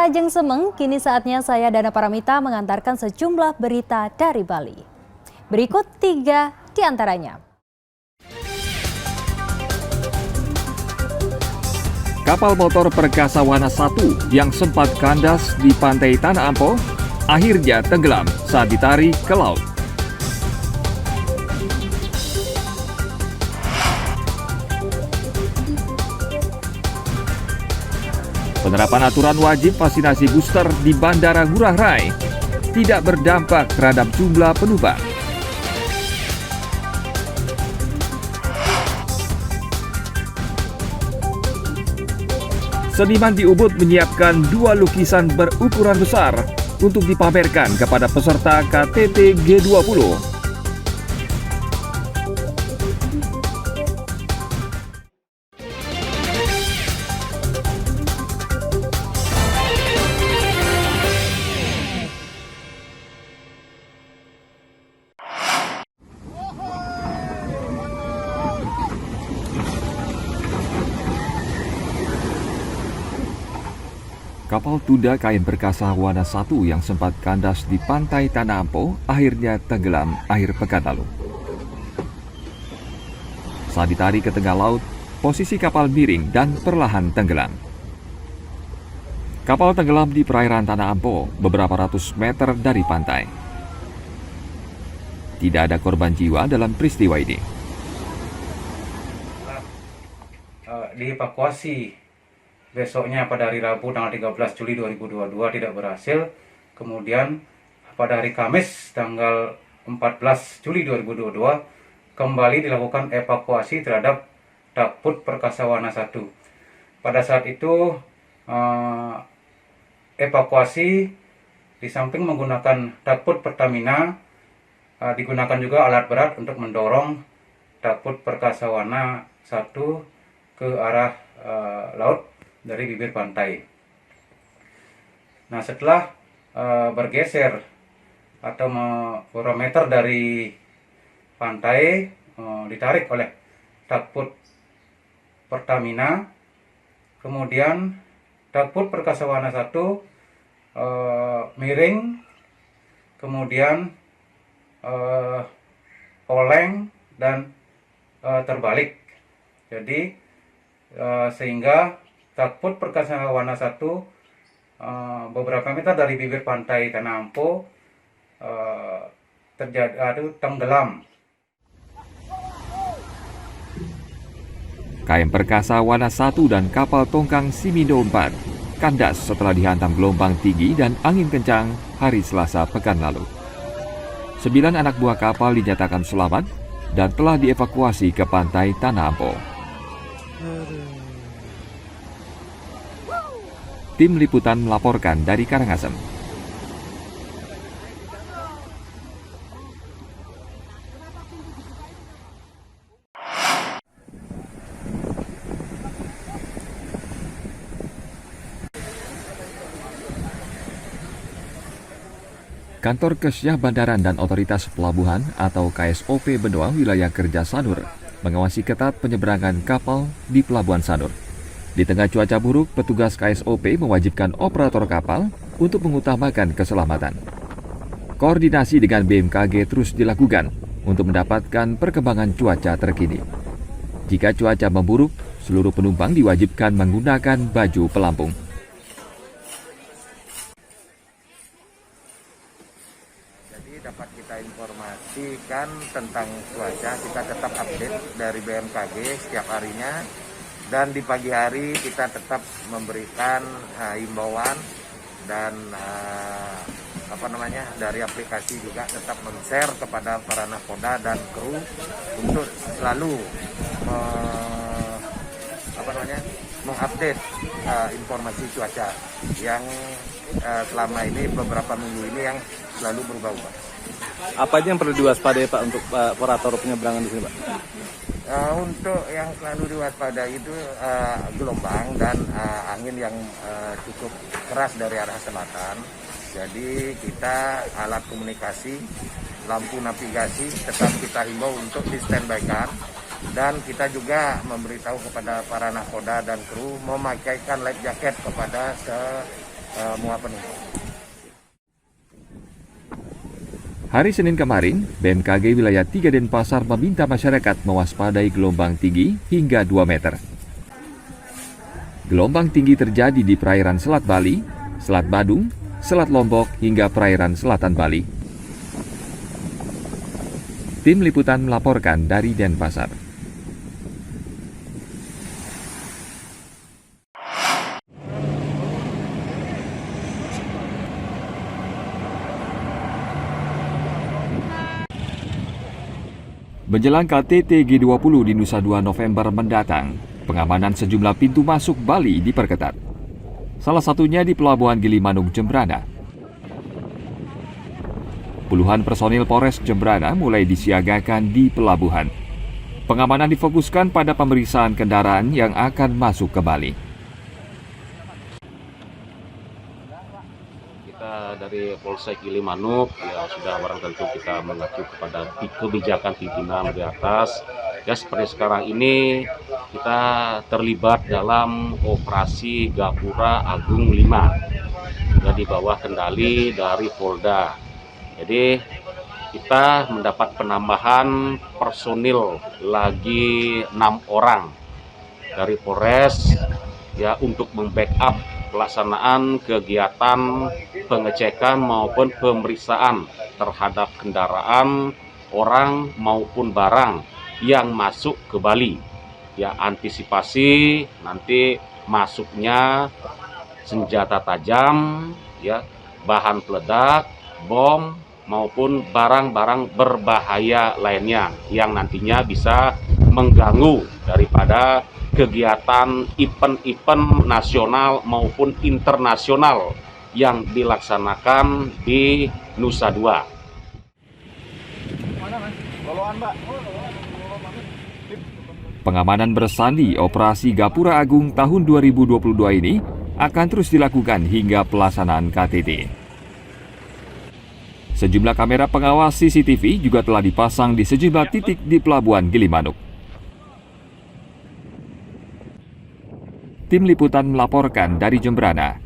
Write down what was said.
Pemirsa Ajeng Semeng, kini saatnya saya Dana Paramita mengantarkan sejumlah berita dari Bali. Berikut 3 di antaranya. Kapal motor Perkasa Wana 1 yang sempat kandas di pantai Tanah Ampo, akhirnya tenggelam saat ditarik ke laut. Penerapan aturan wajib vaksinasi booster di Bandara Ngurah Rai tidak berdampak terhadap jumlah penumpang. Seniman di Ubud menyiapkan 2 lukisan berukuran besar untuk dipamerkan kepada peserta KTT G20. Kapal tunda kain Perkasa Wana 1 yang sempat kandas di pantai Tanah Ampo akhirnya tenggelam akhir pekan lalu. Saat ditarik ke tengah laut, posisi kapal miring dan perlahan tenggelam. Kapal tenggelam di perairan Tanah Ampo, beberapa ratus meter dari pantai. Tidak ada korban jiwa dalam peristiwa ini. Dievakuasi besoknya pada hari Rabu tanggal 13 Juli 2022 tidak berhasil. Kemudian pada hari Kamis tanggal 14 Juli 2022 kembali dilakukan evakuasi terhadap Dakput Perkasa Wana 1. Pada saat itu evakuasi di samping menggunakan Dakput Pertamina, digunakan juga alat berat untuk mendorong Dakput Perkasa Wana 1 ke arah laut dari bibir pantai. Nah, setelah bergeser atau beberapa meter dari pantai, ditarik oleh Dakput Pertamina, kemudian Dakput Perkasa Wana 1 miring, kemudian oleng dan terbalik. Jadi sehingga Dakput Perkasa Wana 1 beberapa meter dari bibir pantai Tanah Ampo tenggelam. KM Perkasa Wana 1 dan kapal tongkang Simindo 4 kandas setelah dihantam gelombang tinggi dan angin kencang hari Selasa pekan lalu. 9 anak buah kapal dinyatakan selamat dan telah dievakuasi ke pantai Tanah Ampo. Tim Liputan melaporkan dari Karangasem. Kantor Kesyah Bandaran dan Otoritas Pelabuhan atau KSOP Benoa Wilayah Kerja Sanur mengawasi ketat penyeberangan kapal di Pelabuhan Sanur. Di tengah cuaca buruk, petugas KSOP mewajibkan operator kapal untuk mengutamakan keselamatan. Koordinasi dengan BMKG terus dilakukan untuk mendapatkan perkembangan cuaca terkini. Jika cuaca memburuk, seluruh penumpang diwajibkan menggunakan baju pelampung. Jadi dapat kita informasikan tentang cuaca, kita tetap update dari BMKG setiap harinya. Dan di pagi hari kita tetap memberikan himbauan dan dari aplikasi juga tetap men-share kepada para nakoda dan kru untuk selalu mengupdate informasi cuaca yang selama ini beberapa minggu ini yang selalu berubah-ubah. Apa aja yang perlu diwaspadai Pak untuk operator penyeberangan di sini Pak? Untuk yang selalu diwaspadai itu gelombang dan angin yang cukup keras dari arah selatan. Jadi kita alat komunikasi, lampu navigasi tetap kita himbau untuk di standby-kan. Dan kita juga memberitahu kepada para nakoda dan kru memakaikan life jacket kepada muat penumpang. Hari Senin kemarin, BMKG Wilayah 3 Denpasar meminta masyarakat mewaspadai gelombang tinggi hingga 2 meter. Gelombang tinggi terjadi di perairan Selat Bali, Selat Badung, Selat Lombok, hingga perairan selatan Bali. Tim Liputan melaporkan dari Denpasar. Menjelang KTT G20 di Nusa Dua November mendatang, pengamanan sejumlah pintu masuk Bali diperketat. Salah satunya di Pelabuhan Gilimanuk, Jembrana. Puluhan personil Polres Jembrana mulai disiagakan di pelabuhan. Pengamanan difokuskan pada pemeriksaan kendaraan yang akan masuk ke Bali. Kita dari Polsek Gilimanuk ya sudah barang tentu kita mengacu kepada kebijakan pimpinan di atas. Ya seperti sekarang ini kita terlibat dalam operasi Gapura Agung 5 ya, di bawah kendali dari Polda. Jadi kita mendapat penambahan personil lagi 6 orang dari Polres ya untuk membackup pelaksanaan kegiatan pengecekan maupun pemeriksaan terhadap kendaraan, orang maupun barang yang masuk ke Bali. Ya, antisipasi nanti masuknya senjata tajam, ya, bahan peledak, bom maupun barang-barang berbahaya lainnya yang nantinya bisa mengganggu daripada kegiatan event-event nasional maupun internasional yang dilaksanakan di Nusa Dua. Pengamanan bersandi Operasi Gapura Agung tahun 2022 ini akan terus dilakukan hingga pelaksanaan KTT. Sejumlah kamera pengawas CCTV juga telah dipasang di sejumlah titik di Pelabuhan Gilimanuk. Tim Liputan melaporkan dari Jembrana.